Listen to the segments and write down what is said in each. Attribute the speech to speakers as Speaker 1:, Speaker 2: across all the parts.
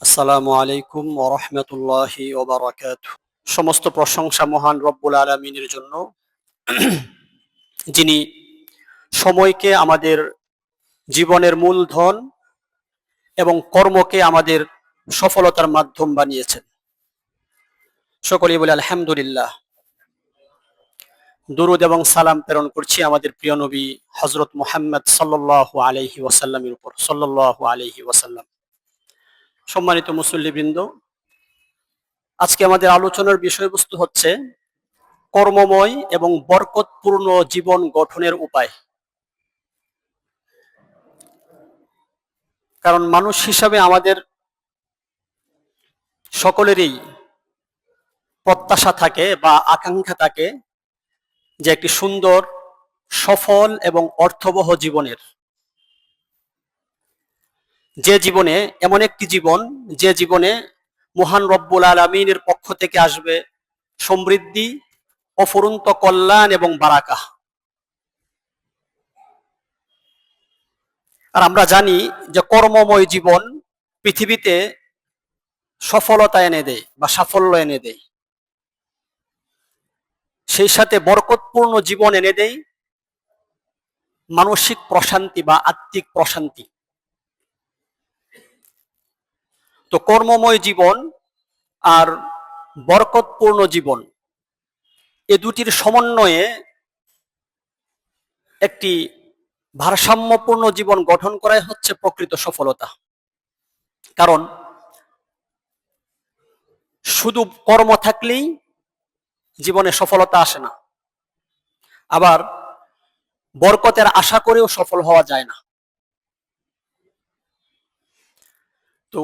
Speaker 1: আসসালামু আলাইকুম ওয়া রাহমাতুল্লাহি ওয়া বারাকাতুহু। সমস্ত প্রশংসা মহান রব্বুল আলামিনের জন্য, যিনি সময়কে আমাদের জীবনের মূলধন এবং কর্মকে আমাদের সফলতার মাধ্যম বানিয়েছেন। সকলেই বলে আলহামদুলিল্লাহ। দুরূদ এবং সালাম প্রেরণ করছি আমাদের প্রিয় নবী হযরত মুহাম্মদ সাল্লাল্লাহু আলাইহি ওয়াসাল্লামের উপর, সাল্লাল্লাহু আলাইহি ওয়াসাল্লাম। সম্মানিত মুসল্লিবৃন্দ, আজকে আমাদের আলোচনার বিষয়বস্তু হচ্ছে কর্মময় এবং বরকতপূর্ণ জীবন গঠনের উপায়। কারণ মানুষ হিসাবে আমাদের সকলেরই প্রত্যাশা থাকে বা আকাঙ্ক্ষা থাকে যে একটি সুন্দর, সফল এবং অর্থবহ জীবনের, যে জীবনে এমন একটি জীবন যে জীবনে মহান রব্বুল আলামিনের পক্ষ থেকে আসবে সমৃদ্ধি, অফুরন্ত কল্যাণ এবং বারাকা। আর আমরা জানি যে কর্মময় জীবন পৃথিবীতে সফলতা এনে দেয় বা সাফল্য এনে দেয়, সেই সাথে বরকতপূর্ণ জীবন এনে দেয় মানসিক প্রশান্তি বা আত্মিক প্রশান্তি। তো কর্মময় জীবন আর বরকতপূর্ণ জীবন, এ দুটির সমন্বয়ে একটি ভারসাম্যপূর্ণ জীবন গঠন করাই হচ্ছে প্রকৃত সফলতা। কারণ শুধু কর্ম থাকলেই জীবনে সফলতা আসে না, আবার বরকতের আশা করেও সফল হওয়া যায় না। তো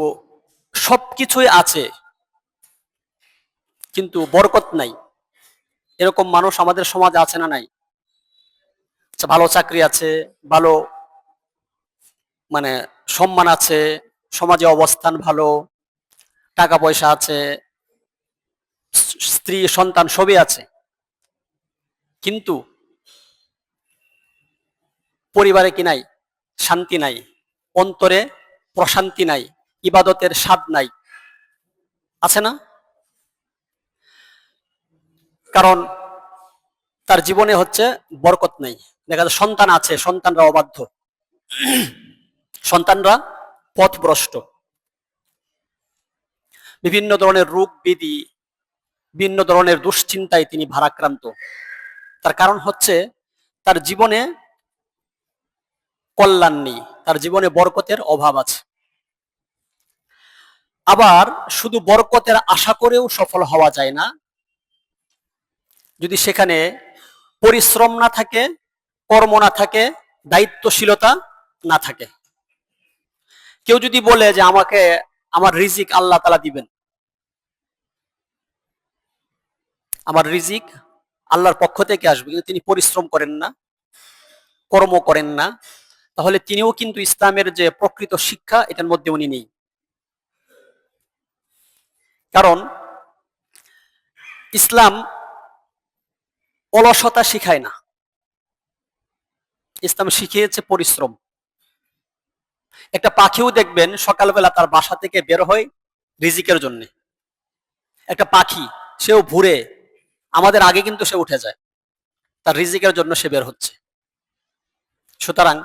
Speaker 1: সবকিছুই আছে কিন্তু বরকত নাই, এরকম মানুষ আমাদের সমাজে আছে না নাই? ভালো চাকরি আছে, ভালো মানে সম্মান আছে, সমাজে অবস্থান ভালো, টাকা পয়সা আছে, স্ত্রী সন্তান সবই আছে, কিন্তু পরিবারে কি নাই? শান্তি নাই, অন্তরে প্রশান্তি নাই, ইবাদতের স্বাদ নাই। আছে না? কারণ তার জীবনে হচ্ছে বরকত নাই। দেখা যায় সন্তান আছে, সন্তানরা অবাধ্য, সন্তানরা পথভ্রষ্ট, বিভিন্ন ধরনের রোগ ব্যাধি, বিভিন্ন ধরনের দুশ্চিন্তায় তিনি ভারাক্রান্ত। তার কারণ হচ্ছে তার জীবনে কল্যাণ নেই, তার জীবনে বরকতের অভাব আছে। আবার শুধু বরকতের আশা করেও সফল হওয়া যায় না যদি সেখানে পরিশ্রম না থাকে, কর্ম না থাকে, দায়িত্বশীলতা না থাকে। কেউ যদি বলে যে আমাকে আমার রিজিক আল্লাহ তাআলা দিবেন, আমার রিজিক আল্লাহর পক্ষ থেকে আসবে, কিন্তু তিনি পরিশ্রম করেন না, কর্ম করেন না, তাহলে তিনিও কিন্তু ইসলামের যে প্রকৃত শিক্ষা এটার মধ্যে উনি নেই। কারণ ইসলাম অলসতা শিখায় না, ইসলাম শিখিয়েছে পরিশ্রম। একটা পাখিও দেখবেন সকালবেলা তার বাসা থেকে বের হয় রিজিকের জন্য। একটা পাখি, সেও ভোরে আমাদের আগে কিন্তু সে উঠে যায়, তার রিজিকের জন্য সে বের হচ্ছে। সুতরাং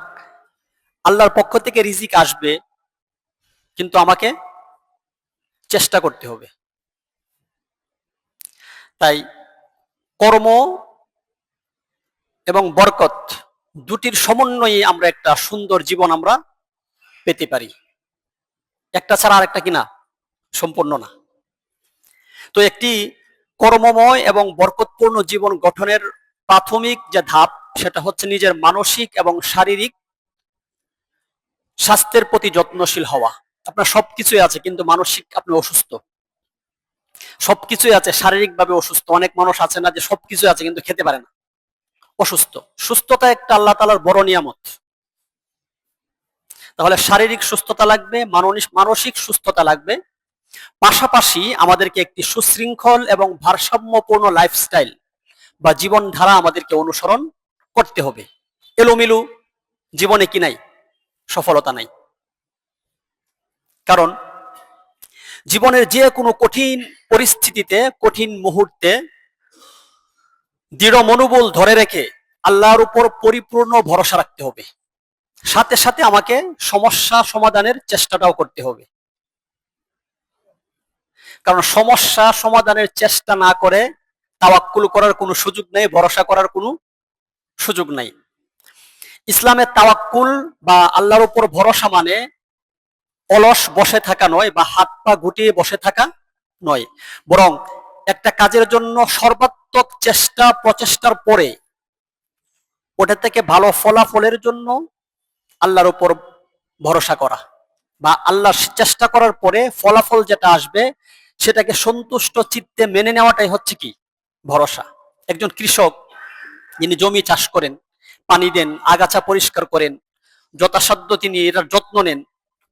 Speaker 1: আল্লাহর পক্ষ থেকে রিজিক আসবে, কিন্তু আমাকে চেষ্টা করতে হবে। তাই কর্ম এবং বরকত দুটির সমন্বয়ে আমরা একটা সুন্দর জীবন আমরা পেতে পারি। একটা ছাড়া আরেকটা কিনা সম্পূর্ণ না। তো একটি কর্মময় এবং বরকতপূর্ণ জীবন গঠনের প্রাথমিক যে ধাপ, সেটা হচ্ছে নিজের মানসিক এবং শারীরিক স্বাস্থ্যের প্রতি যত্নশীল হওয়া। আপনার সবকিছুই আছে কিন্তু মানসিক আপনি অসুস্থ, সবকিছুই আছে শারীরিকভাবে অসুস্থ। অনেক মানুষ আছে না যে সবকিছু আছে কিন্তু খেতে পারে না, অসুস্থ। সুস্থতা একটা আল্লাহ তাআলার বড় নিয়ামত। তাহলে শারীরিক সুস্থতা লাগবে, মানসিক সুস্থতা লাগবে, পাশাপাশি আমাদেরকে একটি সুশৃঙ্খল এবং ভারসাম্যপূর্ণ লাইফস্টাইল বা জীবনধারা আমাদেরকে অনুসরণ করতে হবে। এলোমেলো জীবনে কি নাই? সফলতা নাই। কারণ জীবনের যে কোনো কঠিন পরিস্থিতিতে, কঠিন মুহূর্তে দৃঢ় মনোবল ধরে রেখে আল্লাহর উপর পরিপূর্ণ ভরসা রাখতে হবে। সাথে সাথে আমাকে সমস্যা সমাধানের চেষ্টাটাও করতে হবে। কারণ সমস্যা সমাধানের চেষ্টা না করে তাওয়াক্কুল করার কোনো সুযোগ নেই, ভরসা করার কোনো সুযোগ নাই। ইসলামে তাওয়াক্কুল বা আল্লাহর উপর ভরসা মানে অলস বসে থাকা নয়, বা হাত পা গুটিয়ে বসে থাকা নয়, বরং একটা কাজের জন্য সর্বাত্মক প্রচেষ্টার পরে ওটা থেকে ভালো ফলাফলের জন্য আল্লাহর উপর ভরসা করা, বা আল্লাহর চেষ্টা করার পরে ফলাফল যেটা আসবে সেটাকে সন্তুষ্ট চিত্তে মেনে নেওয়াটাই হচ্ছে কি ভরসা। একজন কৃষক যিনি জমি চাষ করেন, পানি দেন, আগাছা পরিষ্কার করেন, যথাসাধ্য তিনি এটার যত্ন নেন,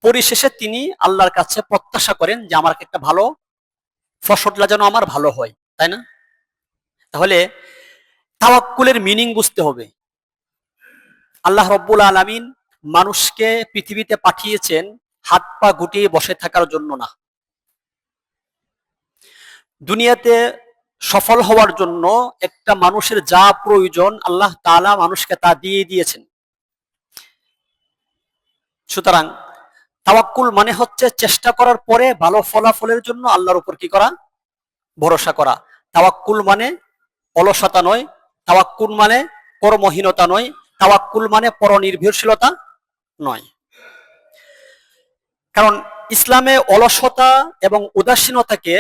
Speaker 1: পরিশেষে তিনি আল্লাহর কাছে প্রত্যাশা করেন যে আমার একটা ভালো ফসলটা যেন আমার ভালো হয়, তাই না? তাহলে তাওয়াক্কুলের মিনিং বুঝতে হবে। আল্লাহ রব্বুল আলামিন মানুষকে পৃথিবীতে পাঠিয়েছেন হাত পা গুটিয়ে বসে থাকার জন্য না। দুনিয়াতে সফল হওয়ার জন্য একটা মানুষের যা প্রয়োজন আল্লাহ তাআলা মানুষকে তা দিয়ে দিয়েছেন। সুতরাং তাওয়াক্কুল মানে হচ্ছে চেষ্টা করার পরে ভালো ফলাফলের জন্য আল্লাহর উপর কি করা, ভরসা করা। তাওয়াক্কুল মানে অলসতা নয়, তাওয়াক্কুল মানে কর্মহীনতা নয়, তাওয়াক্কুল মানে পরনির্ভরশীলতা নয়। কারণ ইসলামে অলসতা এবং উদাসীনতাকে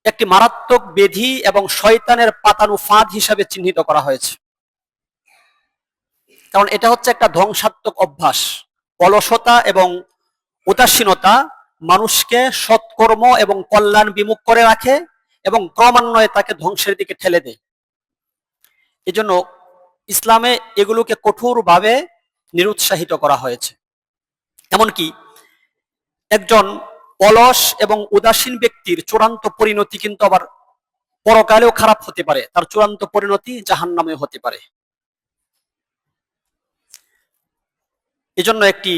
Speaker 1: একটি মারাত্মক ব্যাধি এবং শয়তানের পাতানো ফাঁদ হিসাবে চিহ্নিত করা হয়েছে। কারণ এটা হচ্ছে একটা ধ্বংসাত্মক অভ্যাস। অলসতা এবং উদাসীনতা মানুষকে সৎকর্ম এবং কল্যাণ বিমুখ করে রাখে এবং ক্রমান্বয়ে তাকে ধ্বংসের দিকে ঠেলে দেয়। এজন্য ইসলামে এগুলোকে কঠোরভাবে নিরুৎসাহিত করা হয়েছে। এমনকি একজন অলস এবং উদাসীন ব্যক্তির চূড়ান্ত পরিণতি কিন্তু আবার পরকালেও খারাপ হতে পারে, তার চূড়ান্ত পরিণতি জাহান্নামে হতে পারে। এজন্য একটি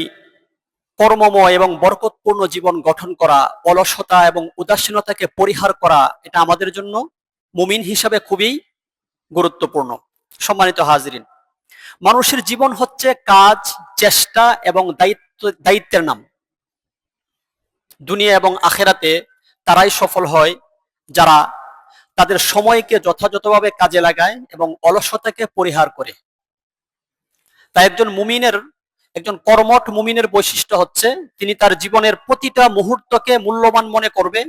Speaker 1: কর্মময় এবং বরকতপূর্ণ জীবন গঠন করা, অলসতা এবং উদাসীনতাকে পরিহার করা, এটা আমাদের জন্য মুমিন হিসাবে খুবই গুরুত্বপূর্ণ। সম্মানিত হাজিরিন, মানুষের জীবন হচ্ছে কাজ, চেষ্টা এবং দায়িত্বের নাম। দুনিয়া এবং আখেরাতে তারাই সফল হয় যারা তাদের সময়কে যথাযথভাবে কাজে লাগায় এবং অলসতাকে পরিহার করে। তাই একজন কর্মঠ মুমিনের বৈশিষ্ট্য হচ্ছে তিনি তার জীবনের প্রতিটা মুহূর্তকে মূল্যবান মনে করবে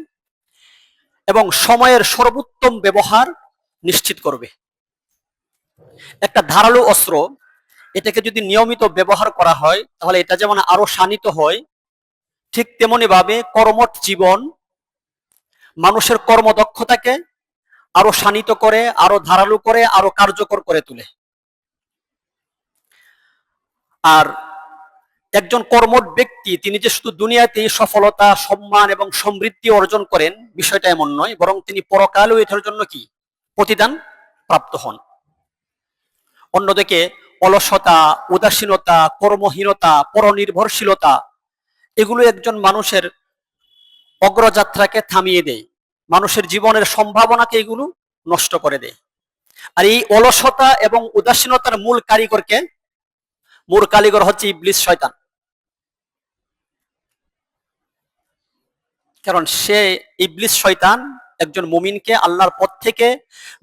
Speaker 1: এবং সময়ের সর্বোত্তম ব্যবহার নিশ্চিত করবে। একটা ধারালো অস্ত্র, এটাকে যদি নিয়মিত ব্যবহার করা হয় তাহলে এটা যেমন আরো শানিত হয়, ঠিক তেমনি ভাবে কর্মঠ জীবন মানুষের কর্মদক্ষতাকে আরো শানিত করে, আরো ধারালো করে, আরো কার্যকর করে তোলে। আর একজন কর্মঠ ব্যক্তি তিনি যে শুধু দুনিয়াতেই সফলতা, সম্মান এবং সমৃদ্ধি অর্জন করেন বিষয়টা এমন নয়, বরং তিনি পরকালেও এটার জন্য কি প্রতিদান প্রাপ্ত হন। অন্যদিকে অলসতা, উদাসীনতা, কর্মহীনতা, পরনির্ভরশীলতা এগুলো একজন মানুষের অগ্রযাত্রাকে থামিয়ে দেয়, মানুষের জীবনের সম্ভাবনাকে এগুলো নষ্ট করে দেয়। আর এই অলসতা এবং উদাসীনতার মূল কারিগর হচ্ছে ইবলিস, শয়তান। কারণ ইবলিস শয়তান একজন মুমিনকে আল্লাহর পথ থেকে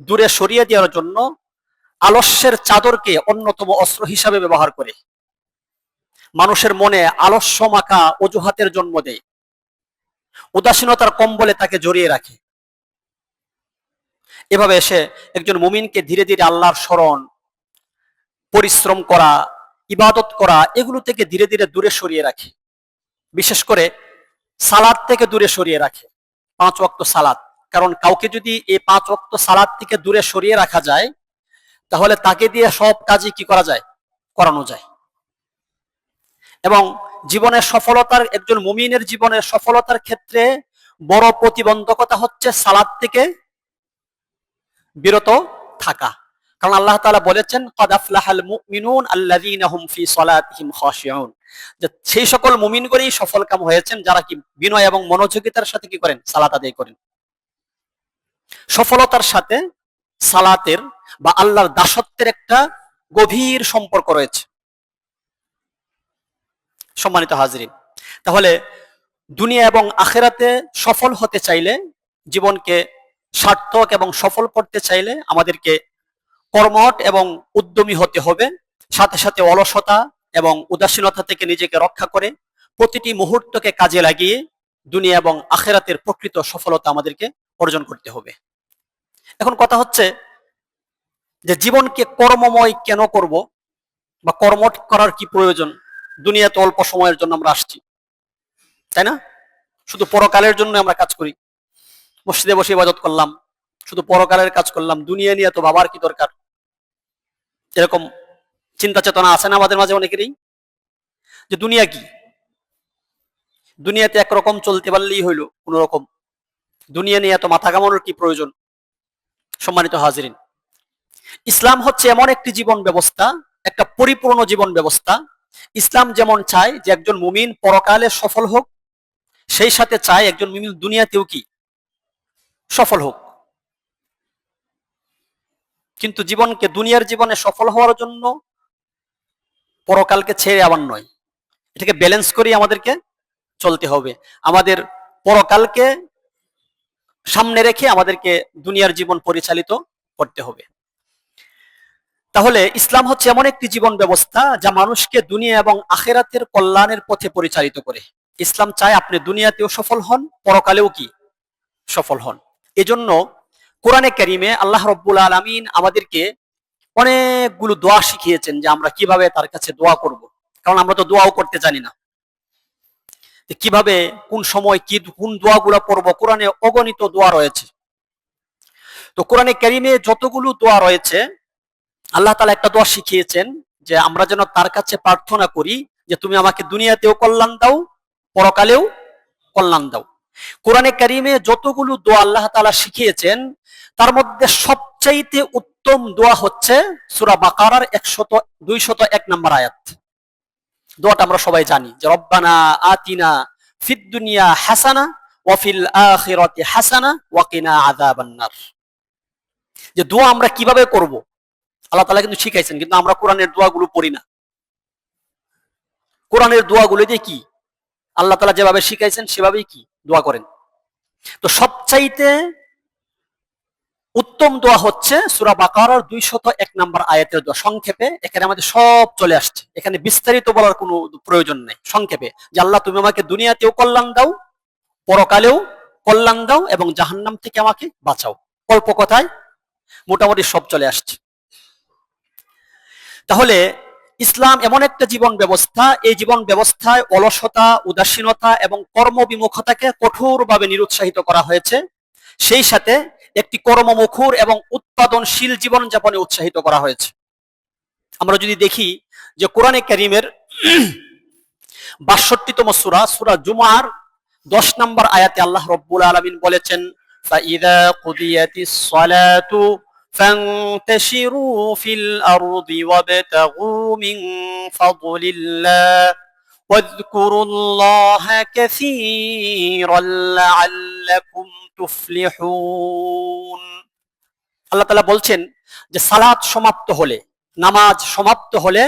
Speaker 1: দূরে সরিয়ে দেওয়ার জন্য আলস্যের চাদরকে অন্যতম অস্ত্র হিসাবে ব্যবহার করে, মানুষের মনে আলস্য মাখা অজুহাতের জন্ম দেয়, উদাসীনতার কম্বলে তাকে জড়িয়ে রাখে। এভাবে এসে একজন মুমিনকে ধীরে ধীরে আল্লাহর স্মরণ, পরিশ্রম করা, ইবাদত করা এগুলো থেকে ধীরে ধীরে দূরে সরিয়ে রাখে। বিশেষ করে সালাত থেকে দূরে সরিয়ে রাখে, 5 ওয়াক্ত সালাত। কারণ কাউকে যদি এই 5 ওয়াক্ত সালাত থেকে দূরে সরিয়ে রাখা যায় তাহলে তাকে দিয়ে সব কাজই কি করানো যায়। এবং একজন মুমিনের জীবনের সফলতার ক্ষেত্রে বড় প্রতিবন্ধকতা হচ্ছে সালাত থেকে বিরত থাকা। কারণ আল্লাহ তাআলা বলেছেন ক্বাদ আফলাহাল মুমিনুন আল্লাযীনা হুম ফি সালাতিহিম খাশিউন, যে সেই সকল মুমিনগণই সফলকাম হয়েছেন যারা কি বিনয় এবং মনোযোগিতার সাথে কি করেন, সালাত আদায় করেন। সফলতার সাথে সালাতের বা আল্লাহর দাসত্বের একটা গভীর সম্পর্ক রয়েছে। সম্মানিত হাজরিন, তাহলে দুনিয়া এবং আখিরাতে সফল হতে চাইলে, জীবনকে সার্থক এবং সফল করতে চাইলে আমাদেরকে কর্মঠ এবং উদ্যমী হতে হবে, সাথে সাথে অলসতা এবং উদাসীনতা থেকে নিজেকে রক্ষা করে প্রতিটি মুহূর্তকে কাজে লাগিয়ে দুনিয়া এবং আখিরাতের প্রকৃত সফলতা আমাদেরকে অর্জন করতে হবে। এখন কথা হচ্ছে যে জীবনকে কর্মময় কেন করব বা কর্মঠ করার কি প্রয়োজন? দুনিয়াতে অল্প সময়ের জন্য আমরা আসছি, তাই না? শুধু পরকালের জন্য আমরা কাজ করি, মসজিদে বসে ইবাদত করলাম, শুধু পরকালের কাজ করলাম, দুনিয়া নিয়ে তো ভাবার কি দরকার? এরকম চিন্তা চেতনা আছে না আমাদের মাঝে অনেকেরই, যে দুনিয়া কি, দুনিয়াতে একরকম চলতে পারলেই হইলো কোন রকম, দুনিয়া নিয়ে এত মাথা ঘামানোর কি প্রয়োজন? সম্মানিত হাজিরিন, ইসলাম হচ্ছে এমন একটি জীবন ব্যবস্থা, একটা পরিপূর্ণ জীবন ব্যবস্থা। ইসলাম যেমন চায় যে একজন মুমিন পরকালে সফল হোক, সেই সাথে চায় একজন মুমিন দুনিয়াতেও কি সফল হোক। কিন্তু জীবনকে, দুনিয়ার জীবনে সফল হওয়ার জন্য পরকালকে ছেড়ে আবার নয়, এটাকে ব্যালেন্স করে আমাদেরকে চলতে হবে। আমাদের পরকালকে সামনে রেখে আমাদেরকে দুনিয়ার জীবন পরিচালিত করতে হবে। তাহলে ইসলাম হচ্ছে এমন একটি জীবন ব্যবস্থা যা মানুষকে দুনিয়া এবং আখিরাতের কল্যাণের পথে পরিচালিত করে। ইসলাম চায় আপনি দুনিয়াতেও সফল হন, পরকালেও কি সফল হন। এজন্য কোরআনে কারিমে আল্লাহ রাব্বুল আলামিন আমাদেরকে অনেকগুলো দোয়া শিখিয়েছেন যে আমরা কিভাবে তার কাছে দোয়া করব। কারণ আমরা তো দোয়াও করতে জানি না, কিভাবে কোন সময় কি কোন দোয়াগুলো পড়বো। কোরআনে অগণিত দোয়া রয়েছে। তো কোরআনে কারিমে যতগুলো দোয়া রয়েছে, আল্লাহ তাআলা একটা দোয়া শিখিয়েছেন যে আমরা যেন তার কাছে প্রার্থনা করি যে তুমি আমাকে দুনিয়াতেও কল্যাণ দাও, পরকালেও কল্যাণ দাও। কোরআনে কারিমে যতগুলো দোয়া আল্লাহ তাআলা শিখিয়েছেন, তার মধ্যে সবচাইতে উত্তম দোয়া হচ্ছে সূরা বাকারার 201 নম্বর আয়াত। দোয়াটা আমরা সবাই জানি যে রব্বানা আতিনা ফিদ দুনিয়া হাসানা ওয়া ফিল আখিরাতি হাসানা ওয়া কিনা আযাবান নার। যে দোয়া আমরা কিভাবে করব আল্লাহ তাআলা কিন্তু শিখাইছেন, কিন্তু আমরা কোরআনের দোয়াগুলো পড়ি না। কোরআনের দোয়াগুলো দিয়ে কি আল্লাহ তাআলা যেভাবে শিখাইছেন সেভাবেই কি দোয়া করেন। তো সবচাইতে উত্তম দোয়া হচ্ছে সূরা বাকারার 201 নম্বর আয়াতের দোয়া। সংক্ষেপে এখানে আমাদের সব চলে আসছে, এখানে বিস্তারিত বলার কোনো প্রয়োজন নেই। সংক্ষেপে যে আল্লাহ তুমি আমাকে দুনিয়াতেও কল্যাণ দাও, পরকালেও কল্যাণ দাও এবং জাহান্নাম থেকে আমাকে বাঁচাও। অল্প কথায় মোটামুটি সব চলে আসছে। তাহলে ইসলাম এমন একটা জীবন ব্যবস্থা, এই জীবন ব্যবস্থায় অলসতা, উদাসীনতা এবং কর্মবিমুখতাকে কঠোরভাবে নিরুৎসাহিত করা হয়েছে। সেই সাথে একটি কর্মমুখর এবং উৎপাদনশীল জীবন যাপনে উৎসাহিত করা হয়েছে। আমরা যদি দেখি যে কোরআনে কারীমের ৬২তম সূরা, সূরা জুমার 10 নম্বর আয়াতে আল্লাহ রাব্বুল আলামিন বলেছেন ফাইযা কুদিয়াতিস সালাতু ফান্তাশিরু ফিল আরদি ওয়াবতাগু মিন ফাদলিল্লাহ ওয়াযকুরুল্লাহা কাসীরান লাআল্লাকুম তুফলিহুন। আল্লাহ তাআলা বলছেন যে সালাত সমাপ্ত হলে, নামাজ সমাপ্ত হলে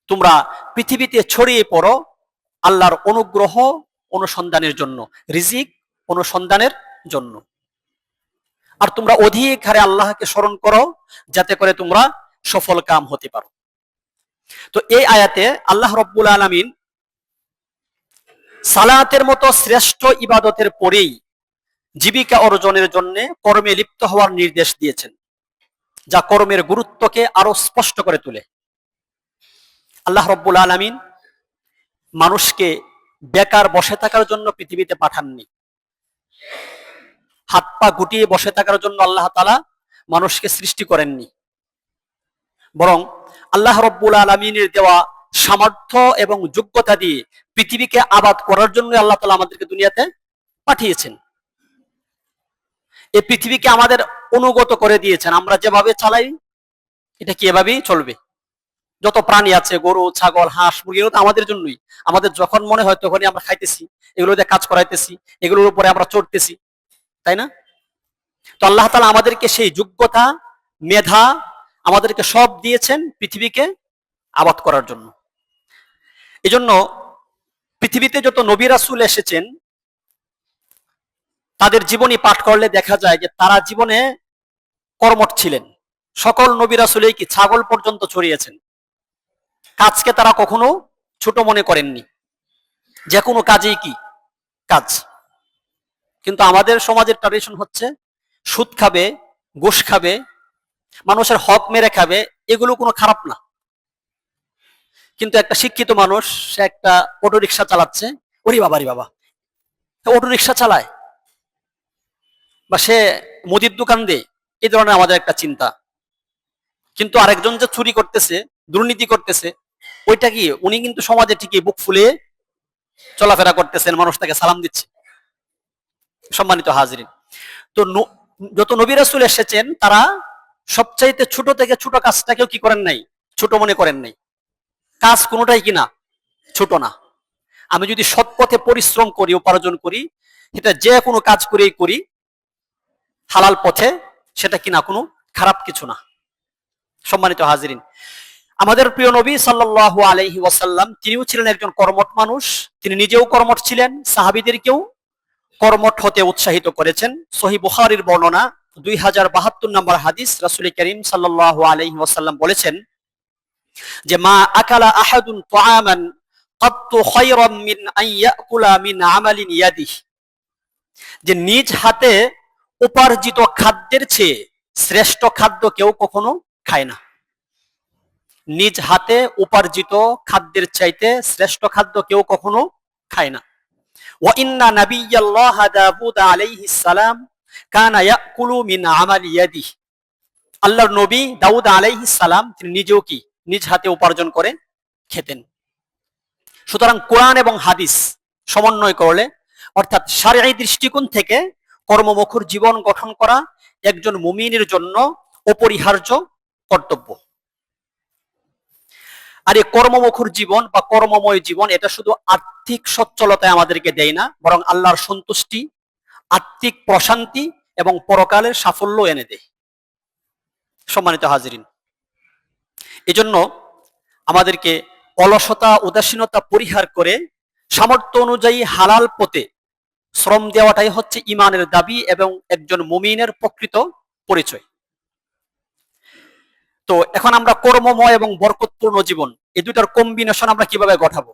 Speaker 1: তোমরা পৃথিবীতে ছড়িয়ে পড়ো আল্লাহর অনুগ্রহ অনুসন্ধানের জন্য, রিজিক অনুসন্ধানের জন্য। আর তোমরা অধিক হারে আল্লাহকে স্মরণ করো যাতে করে তোমরা সফল কাম হতে পারো। তো এই আয়াতে আল্লাহ রাব্বুল আলামিন সালাতের মতো শ্রেষ্ঠ ইবাদতের পরেই জীবিকা অর্জনের জন্য কর্মে লিপ্ত হওয়ার নির্দেশ দিয়েছেন, যা কর্মের গুরুত্বকে আরো স্পষ্ট করে তোলে। আল্লাহ রাব্বুল আলামিন মানুষকে বেকার বসে থাকার জন্য পৃথিবীতে পাঠাননি। হাত পা গুটিয়ে বসে থাকার জন্য আল্লাহ তাআলা মানুষকে সৃষ্টি করেননি, বরং আল্লাহ রাব্বুল আলামিনের দেওয়া সামর্থ্য এবং যোগ্যতা দিয়ে পৃথিবীকে আবাদ করার জন্য আল্লাহ তাআলা আমাদেরকে দুনিয়াতে পাঠিয়েছেন। এই পৃথিবীকে আমাদের অনুগত করে দিয়েছেন। আমরা যেভাবে চালাই এটা কি এভাবেই চলবে। যত প্রাণী আছে, গরু, ছাগল, হাঁস, মুরগি, এগুলো তো আমাদের জন্যই। আমাদের যখন মনে হয় তখনই আমরা খাইতেছি, এগুলো দিয়ে কাজ করাইতেছি, এগুলোর উপরে আমরা চড়তেছি, তাই না? তো আল্লাহ তাআলা আমাদেরকে সেই যোগ্যতা, মেধা আমাদেরকে সব দিয়েছেন পৃথিবীকে আবাদ করার জন্য। এজন্য পৃথিবীতে যত নবী রাসূল এসেছেন তাদের জীবনী পাঠ করলে দেখা যায় যে তারা জীবনে কর্মঠ ছিলেন। সকল নবী রাসূলই কি ছাগল পর্যন্ত চড়িয়েছেন। কাজকে তারা কখনো ছোট মনে করেননি, যে কোনো কাজেই কি কাজ। কিন্তু আমাদের সমাজের ট্র্যাডিশন হচ্ছে সুদ খাবে, ঘুষ খাবে, মানুষের হক মেরে খাবে, এগুলো কোনো খারাপ না। কিন্তু একটা শিক্ষিত মানুষ, সে একটা অটো রিক্সা চালাচ্ছে, ওরে বাবা রে বাবা, অটো রিক্সা চালায়, বা সে মুদির দোকান দেয়, এই ধরনের আমাদের একটা চিন্তা। কিন্তু আরেকজন যে চুরি করতেছে, দুর্নীতি করতেছে, ওইটা কি, উনি কিন্তু সমাজে ঠিকই বুক ফুলে চলাফেরা করতেছেন, মানুষ তাকে সালাম দিচ্ছে। সম্মানিত হাজিরিন, তো যত নবী রাসূল এসেছেন তারা সবচাইতে ছোট থেকে ছোট কাজটাকেও কি করেন নাই, ছোট মনে করেন নাই। কাজ কোনোটাই কিনা ছোট না। আমি যদি সৎ পথে পরিশ্রম করি, উপার্জন করি, সেটা যে কোনো কাজ করেই করি হালাল পথে, সেটা কিনা কোনো খারাপ কিছু না। সম্মানিত হাজিরিন, আমাদের প্রিয় নবী সাল্লাল্লাহু আলাইহি ওয়াসাল্লাম তিনিও ছিলেন একজন কর্মঠ মানুষ। তিনি নিজেও কর্মঠ ছিলেন, সাহাবীদেরকেও কর্মঠ হতে উৎসাহিত করেছেন। সহিহ বুখারীর বর্ণনা 2072 নম্বর হাদিস, রাসূল করিম সাল্লাল্লাহু আলাইহি ওয়াসাল্লাম বলেছেন যে মা আকালা আহাদুন তাআমান কাত্তু খায়রাম মিন আন ইয়াকুলা মিন আমালিন ইয়াদিহি, যে নিজ হাতে উপার্জিত খাদ্যের চেয়ে শ্রেষ্ঠ খাদ্য কেউ কখনো খায় না। নিজ হাতে উপার্জিত খাদ্যের চাইতে শ্রেষ্ঠ খাদ্য কেউ কখনো খায় না। ওয়া ইন্না নাবিয়্যাল্লাহ দাউদ আলাইহিস সালাম কানা ইয়াকুলু মিন আমালি ইয়াদিহি, আল্লাহর নবী দাউদ আলাইহিস সালাম তিনি নিজেও কি নিজ হাতে উপার্জন করে খেতেন। সুতরাং কোরআন এবং হাদিস সমন্বয় করলে, অর্থাৎ শারঈ দৃষ্টিকোণ থেকে কর্মমুখর জীবন গঠন করা একজন মুমিনের জন্য অপরিহার্য কর্তব্য। আর এই কর্মমুখর জীবন বা কর্মময় জীবন, এটা শুধু আর্থিক সচ্ছলতায় আমাদেরকে দেয় না, বরং আল্লাহর সন্তুষ্টি, আত্মিক প্রশান্তি এবং পরকালের সাফল্য এনে দেয়। সম্মানিত হাজিরিন, এজন্য আমাদেরকে অলসতা, উদাসীনতা পরিহার করে সামর্থ্য অনুযায়ী হালাল পথে শ্রম দেওয়াটাই হচ্ছে ঈমানের দাবি এবং একজন মুমিনের প্রকৃত পরিচয়। তো এখন আমরা কর্মময় এবং বরকতপূর্ণ জীবন, এই দুইটার কম্বিনেশন আমরা কিভাবে গঠাবো,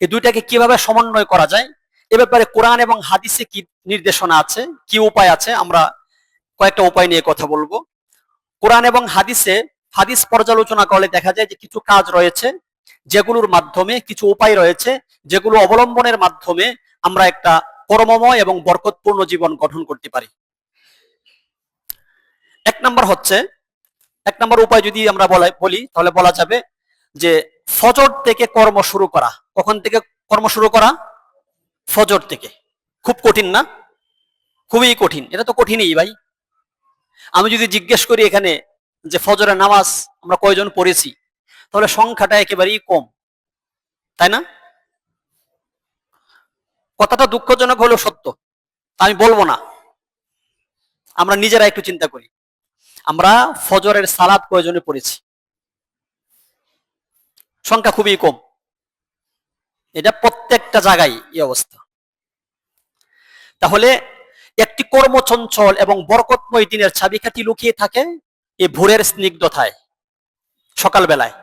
Speaker 1: এই দুইটাকে কিভাবে সমন্বয় করা যায়, এ ব্যাপারে কোরআন এবং হাদিসে কি নির্দেশনা আছে, কি উপায় আছে, আমরা কয়েকটা উপায় নিয়ে কথা বলবো। কোরআন এবং হাদিসে, হাদিস পর্যালোচনা করলে দেখা যায় যে কিছু কাজ রয়েছে যেগুলোর মাধ্যমে, কিছু উপায় রয়েছে যেগুলো অবলম্বনের মাধ্যমে আমরা একটা কর্মময় এবং বরকতপূর্ণ জীবন গঠন করতে পারি। এক নম্বর উপায় যদি আমরা বলি, তাহলে বলা যাবে যে ফজর থেকে কর্ম শুরু করা। কখন থেকে কর্ম শুরু করা? ফজর থেকে। খুব কঠিন না? খুবই কঠিন। এটা তো কঠিনই ভাই। আমি যদি জিজ্ঞেস করি এখানে যে ফজরের নামাজ আমরা কয়জন পড়েছি, তাহলে সংখ্যাটা একেবারেই কম, তাই না? কথাটা দুঃখজনক হলেও সত্য, আমি বলবো না। আমরা নিজেরা একটু চিন্তা করি, আমরা ফজরের সালাত কয়জনে পড়েছি? সংখ্যা খুবই কম। এটা প্রত্যেকটা জায়গায় এই অবস্থা। তাহলে একটি কর্মচঞ্চল এবং বরকতময় দিনের চাবিকাঠি লুকিয়ে থাকে এই ভোরের স্নিগ্ধতায়, সকালবেলায়।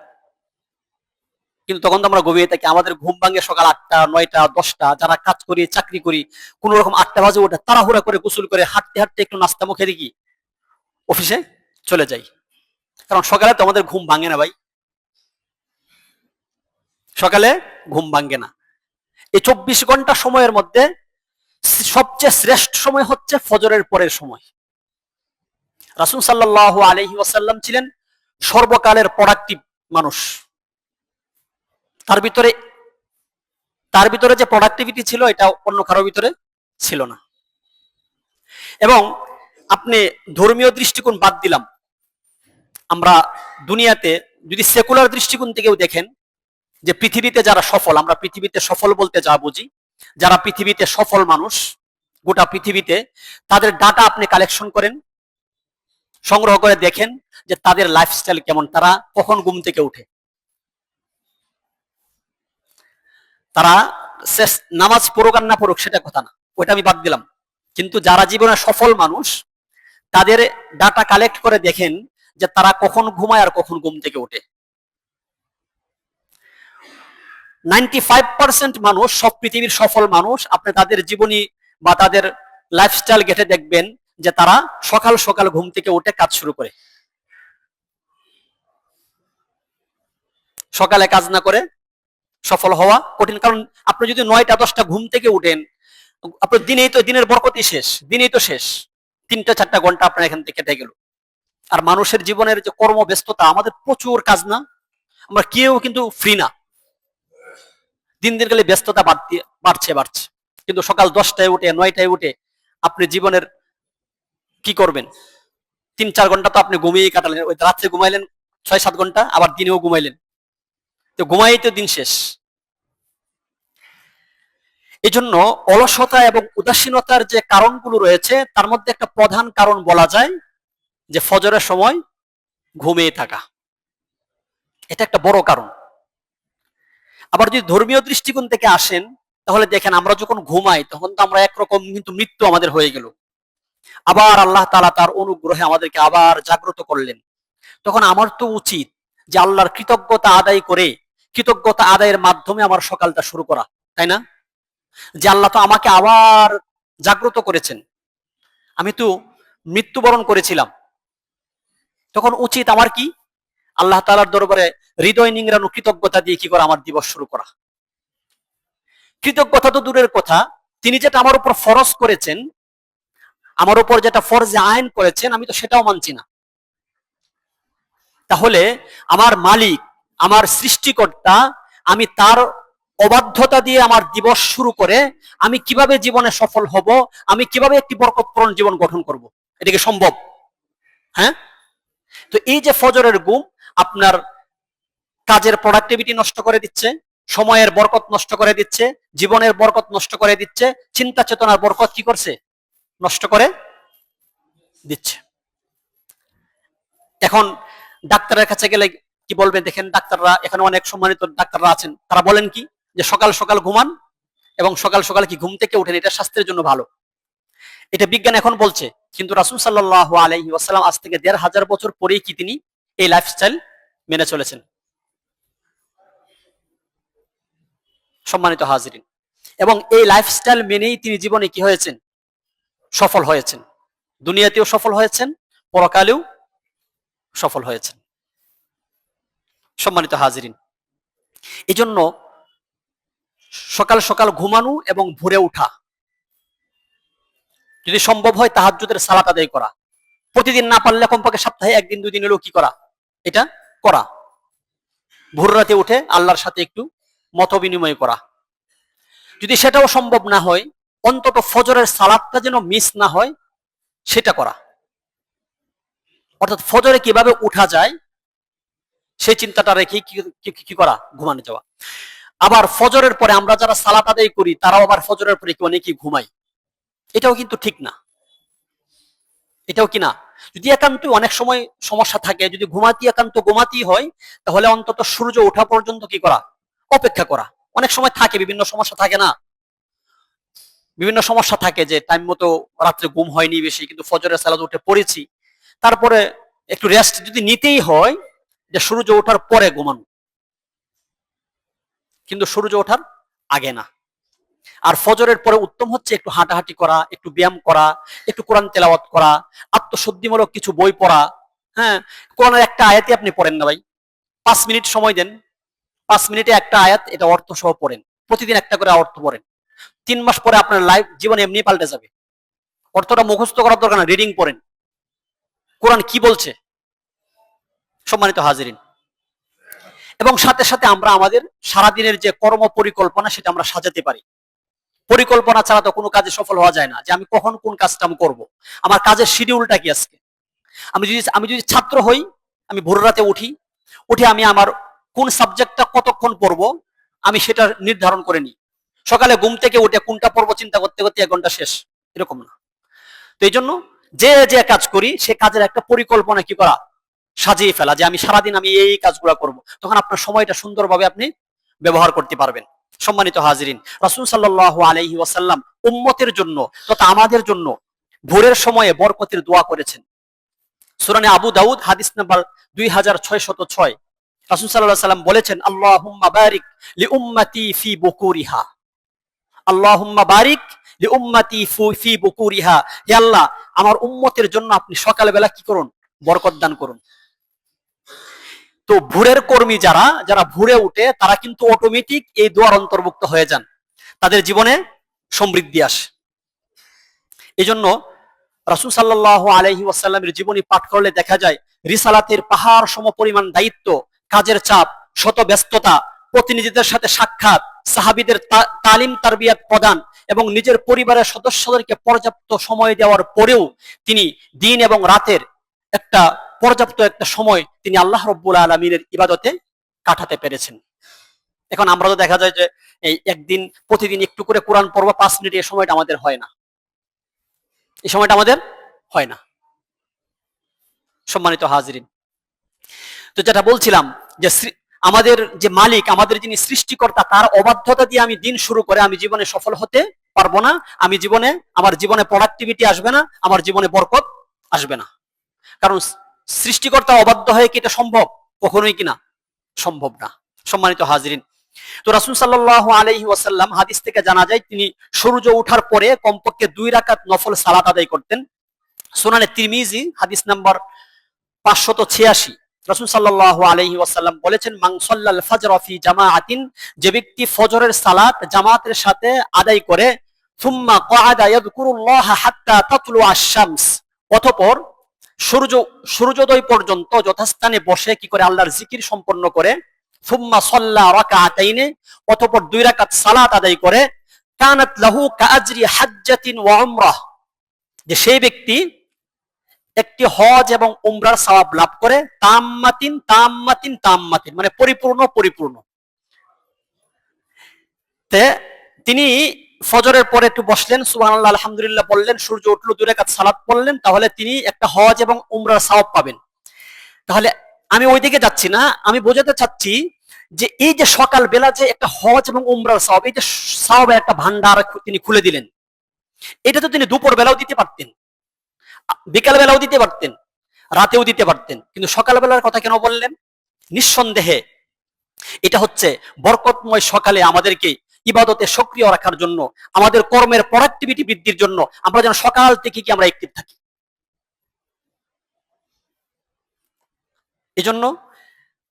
Speaker 1: কিন্তু তখন তো আমরা ঘুমিয়ে থাকি, আমাদের ঘুম ভাঙে সকাল 8টা, 9টা, 10টা। যারা কাজ করি, চাকরি করি, কোন রকম 8টা বাজে ওঠে, তাড়াহুড়া করে গোসল করে হাঁটতে হাঁটতে একটু নাস্তা মুখে দেখি অফিসে চলে যাই। কারণ সকালে তো আমাদের ঘুম ভাঙে না ভাই, সকালে ঘুম ভাঙে না। এই 24 ঘন্টা সময়ের মধ্যে সবচেয়ে শ্রেষ্ঠ সময় হচ্ছে ফজরের পরের সময়। রাসূল সাল্লাল্লাহু আলাইহি ওয়াসাল্লাম ছিলেন সর্বকালের প্রোডাক্টিভ মানুষ। তার ভিতরে যে প্রোডাক্টিভিটি ছিল, এটা অন্য কারোর ভিতরে ছিল না। এবং আপনি ধর্মীয় দৃষ্টিকোণ বাদ দিলাম, আমরা দুনিয়াতে যদি সেকুলার দৃষ্টিকোণ থেকেও দেখেন যে পৃথিবীতে যারা সফল, আমরা পৃথিবীতে সফল বলতে যা বুঝি, যারা পৃথিবীতে সফল মানুষ গোটা পৃথিবীতে, তাদের ডাটা আপনি কালেকশন করেন, সংগ্রহ করে দেখেন যে তাদের লাইফস্টাইল কেমন, তারা কখন ঘুম থেকে উঠে, তারা নামাজ পড়ুক আর না পড়ুক সেটা কথা না, ওইটা আমি বাদ দিলাম। কিন্তু যারা জীবনে সফল মানুষ তাদের ডাটা কালেক্ট করে দেখেন যে তারা কখন ঘুমায় আর কখন ঘুম থেকে ওঠে। 95% মানুষ, সব পৃথিবীর সফল মানুষ, আপনি তাদের জীবনী বা তাদের লাইফস্টাইল ঘেটে দেখবেন যে তারা সকাল সকাল ঘুম থেকে উঠে কাজ শুরু করে। সকালে কাজ না করে সফল হওয়া কঠিন, কারণ আপনি যদি 9টা 10টা ঘুম থেকে উঠেন, আপনার দিনের বরকতই শেষ, দিনেই তো শেষ, 3টা 4টা ঘন্টা আপনার এখান থেকে কেটে গেল। আর মানুষের জীবনের যে কর্মব্যস্ততা, আমাদের প্রচুর কাজ না, আমরা কেউ কিন্তু ফ্রি না, দিন দিন গেলে ব্যস্ততা বাড়ছে। কিন্তু সকাল 10টায় উঠে 9টায় উঠে আপনি জীবনের কি করবেন? 3-4 ঘন্টা তো আপনি ঘুমিয়ে কাটালেন, ওই রাত্রে ঘুমাইলেন 6-7 ঘন্টা, আবার দিনেও ঘুমাইলেন, তো ঘুমাই তো দিন শেষ। এই জন্য অলসতা এবং উদাসীনতার যে কারণগুলো রয়েছে তার মধ্যে একটা প্রধান কারণ বলা যায় যে ফজরের সময় ঘুমিয়ে থাকা, এটা একটা বড় কারণ। আবার যদি ধর্মীয় দৃষ্টিকোণ থেকে আসেন তাহলে দেখেন আমরা যখন ঘুমাই তখন তো আমরা একরকম কিন্তু মৃত্যু আমাদের হয়ে গেল, আবার আল্লাহ তাআলা তার অনুগ্রহে আমাদেরকে আবার জাগ্রত করলেন। তখন আমার তো উচিত যে আল্লাহর কৃতজ্ঞতা আদায় করে, কৃতজ্ঞতা আদায়ের মাধ্যমে আমার সকালটা শুরু করা, তাই না? যে আল্লাহ তো আমাকে আবার জাগ্রত করেছেন, আমি তো মৃত্যুবরণ করেছিলাম, তখন উচিত আমার কি আল্লাহ তাআলার দরবারে হৃদয় নিংড়ানো কৃতজ্ঞতা দিয়ে কি করা, আমার দিবস শুরু করা। কৃতজ্ঞতা তো দূরের কথা, তিনি যেটা আমার উপর ফরজ করেছেন, আমার উপর যেটা ফরজে আইন করেছেন, আমি তো সেটাও মানছি না। তাহলে আমার মালিক, আমার সৃষ্টিকর্তা, আমি তার অবাধ্যতা দিয়ে আমার দিবস শুরু করে আমি কিভাবে জীবনে সফল হব, আমি কিভাবে একটি বরকতপূর্ণ জীবন গঠন করব, এটা কি সম্ভব? হ্যাঁ। তো এই যে ফজরের ঘুম আপনার কাজের প্রোডাক্টিভিটি নষ্ট করে দিচ্ছে, সময়ের বরকত নষ্ট করে দিচ্ছে, জীবনের বরকত নষ্ট করে দিচ্ছে, চিন্তা চেতনার বরকত কি করছে, নষ্ট করে দিচ্ছে। এখন ডাক্তারের কাছে গেলে কি বলবে দেখেন, ডাক্তাররা এখানে অনেক সম্মানিত ডাক্তাররা আছেন, তারা বলেন কি যে সকাল সকাল ঘুমান এবং সকাল সকাল কি ঘুম থেকে উঠেন, এটা স্বাস্থ্যের জন্য ভালো, এটা বিজ্ঞান এখন বলছে। কিন্তু রাসূল সাল্লাল্লাহু আলাইহি ওয়াসাল্লাম আজ থেকে 1500 বছর পরেই কি তিনি এই লাইফস্টাইল মেনে চলেছেন। সম্মানিত হাজিরিন, এবং এই লাইফস্টাইল মেনেই তিনি জীবনে কি হয়েছেন, সফল হয়েছেন, দুনিয়াতেও সফল হয়েছেন, পরকালেও সফল হয়েছেন। সম্মানিত হাজিরিন, এই জন্য সকাল সকাল ঘুমানো এবং ভোরে উঠা, যদি সম্ভব হয় তাহাজ্জুদের সালাত আদায় করা, প্রতিদিন না পারলে কমপক্ষে সপ্তাহে 1 দিন 2 দিন হলেও কি করা, এটা করা, ভোর রাতে উঠে আল্লাহর সাথে একটু মত বিনিময় করা। যদি সেটাও সম্ভব না হয় অন্তত ফজরের সালাতটা যেন মিস না হয় সেটা করা, অর্থাৎ ফজরে কিভাবে উঠা যায় সেই চিন্তাটা রেখে কি করা, ঘুমানো যাওয়া। আবার ফজরের পরে আমরা যারা সালাত আদায় করি তারাও আবার ফজরের পরে কি অনেকেই ঘুমাই, এটাও কিন্তু ঠিক না, এটাও কি না। যদি একান্ত অনেক সময় সমস্যা থাকে, যদি একান্ত ঘুমাতেই হয় তাহলে অন্তত সূর্য ওঠা পর্যন্ত কি করা, অপেক্ষা করা। অনেক সময় থাকে বিভিন্ন সমস্যা থাকে না, বিভিন্ন সমস্যা থাকে যে টাইম মতো রাত্রে ঘুম হয়নি বেশি, কিন্তু ফজরের সালাত উঠে পড়েছি, তারপরে একটু রেস্ট যদি নিতেই হয় যে সূর্য ওঠার পরে ঘুমানো, কিন্তু সূর্য ওঠার আগে না। আর ফজরের পরে উত্তম হচ্ছে একটু হাঁটাহাঁটি করা, একটু ব্যায়াম করা, একটু কোরআন তেলাওয়াত করা, আত্মশুদ্ধিমূলক কিছু বই পড়া। হ্যাঁ, কোরআনের একটা আয়াতই আপনি পড়েন না ভাই, 5 মিনিট সময় দেন, 5 মিনিটে একটা আয়াত, এটা অর্থ সহ পড়েন, প্রতিদিন একটা করে অর্থ পড়েন, 3 মাস পরে আপনার লাইফ জীবন এমনি পাল্টে যাবে। অর্থটা মুখস্থ করার দরকার না, রিডিং পড়েন, কোরআন কি বলছে। সম্মানিত হাজিরিন, এবং সাথে সাথে আমরা আমাদের সারাদিনের যে কর্ম পরিকল্পনা সেটা আমরা সাজাতে পারি। পরিকল্পনা ছাড়া তো কোনো কাজে সফল হওয়া যায় না, যে আমি কখন কোন কাজটা আমি করবো, আমার কাজের শিডিউলটা কি আজকে। আমি যদি ছাত্র হই, আমি ভোর রাতে উঠি, উঠে আমি আমার কোন সাবজেক্টটা কতক্ষণ পড়বো আমি সেটা নির্ধারণ করে নিই। সকালে ঘুম থেকে উঠে কোনটা পড়বো চিন্তা করতে করতে 1 ঘন্টা শেষ, এরকম না। তো এই জন্য যে যে কাজ করি সে কাজের একটা পরিকল্পনা কি করা, সাজিয়ে ফেলা, যে আমি সারাদিন আমি এই কাজগুলো করব, তখন আপনার সময়টা সুন্দরভাবে আপনি ব্যবহার করতে পারবেন। সম্মানিত হাজিরিন, রাসূল সাল্লাল্লাহু আলাইহি ওয়াসাল্লাম উম্মতের জন্য তথা আমাদের জন্য ভোরের সময়ে বরকতের দোয়া করেছেন। সূরা আবু দাউদ হাদিস নাম্বার 2606, রাসূল সাল্লাল্লাহু আলাইহি ওয়াসাল্লাম বলেছেন, আল্লাহুম্মা বারিক লি উম্মতি ফি বুকুরিহা, আল্লাহুম্মা বারিক লি উম্মতি ফি বুকুরিহা, হে আল্লাহ আমার উম্মতের জন্য আপনি সকালবেলা কি করুন, বরকত দান করুন। তো ভোরের কর্মী যারা যারা ভোরে উঠে তারা কিন্তু অটোমেটিক এই দোয়ার অন্তর্ভুক্ত হয়ে যান, তাদের জীবনে সমৃদ্ধি আসে। এই জন্য রাসূল সাল্লাল্লাহু আলাইহি ওয়াসাল্লামের জীবনী পাঠ করলে দেখা যায় রিসালাতের পাহাড় সমপরিমাণ দায়িত্ব, কাজের চাপ, শত ব্যস্ততা, প্রতিনিধিদের সাথে সাক্ষাৎ, সাহাবীদের তালিম তারবিয়াত প্রদান এবং নিজের পরিবারের সদস্যদেরকে পর্যাপ্ত সময় দেওয়ার পরেও তিনি দিন এবং রাতের একটা পর্যাপ্ত একটা সময় তিনি আল্লাহ রাব্বুল আলামিনের ইবাদতে কাটাতে পেরেছেন। এখন আমরা তো দেখা যায় যে এই একদিন প্রতিদিন একটু করে কোরআন পড়ব 5 মিনিট, এই সময়টা আমাদের হয় না, এই সময়টা আমাদের হয় না। সম্মানিত হাজিরিন, তো যেটা বলছিলাম যে আমাদের যে মালিক, আমাদের যিনি সৃষ্টিকর্তা, তার অবাধ্যতা দিয়ে আমি দিন শুরু করে আমি জীবনে সফল হতে পারবো না, আমি জীবনে আমার জীবনে প্রোডাক্টিভিটি আসবে না, আমার জীবনে বরকত আসবে না। কারণ সৃষ্টিকর্তা অবাধ্য হয়ে কি এটা সম্ভব? কখনোই কিনা সম্ভব না। সম্মানিত হাজিরিন, তো রাসূল সাল্লাল্লাহু আলাইহি ওয়াসাল্লাম হাদিস থেকে জানা যায় তিনি সূর্য ওঠার পরে কমপক্ষে 2 রাকাত নফল সালাত আদায় করতেন। সুনানে তিরমিজি হাদিস নাম্বার 586, রাসূল সাল্লাল্লাহু আলাইহি ওয়াসাল্লাম বলেছেন, মান সাল্লাল ফাজর ফি জামাআতিন, যে ব্যক্তি ফজরের সালাত জামাতের সাথে আদায় করে, সুম্মা ক্বাআদা ইয়াযকুরুল্লাহ হাত্তা তাতলু আশ-শামস, অতঃপর সূর্যোদয় পর্যন্ত যথাস্থানে বসে কি করে আল্লাহর জিকির সম্পন্ন করে, সুম্মা সাল্লা রাকাআতাইনে, অতঃপর 2 রাকাত সালাত আদায় করে, কানাত লাহু কাআজরি হাজ্জাতিন ওয়া উমরাহ, যে সেই ব্যক্তি একটি হজ এবং উমরার সওয়াব লাভ করে, তাম্মাতিন তাম্মাতিন তাম্মাতিন, মানে পরিপূর্ণ পরিপূর্ণ। তে তিনি ফজরের পরে একটু বসলেন, সুবহানাল্লাহ আলহামদুলিল্লাহ বললেন, সূর্য উঠলো, 2 রাকাত সালাত পড়লেন, তাহলে তিনি একটা হজ এবং উমরার সওয়াব পাবেন। তাহলে আমি ওইদিকে যাচ্ছি না, আমি বোঝাতে চাচ্ছি যে এই যে সকাল বেলা যে একটা হজ এবং উমরার সওয়াব, এই যে সওয়াবের একটা ভান্ডার তিনি খুলে দিলেন, এটা তো তিনি দুপুর বেলাও দিতে পারতেন, বিকাল বেলাও দিতে পারতেন, রাতেও দিতে পারতেন, কিন্তু সকাল বেলার কথা কেন বললেন? নিঃসন্দেহে এটা হচ্ছে বরকতময় সকালে আমাদেরকে ইবাদতে সক্রিয় রাখার জন্য, আমাদের কর্মের প্রোডাক্টিভিটি বৃদ্ধির জন্য, আমরা যেন সকাল থেকে কি আমরা অ্যাক্টিভ থাকি। এই জন্য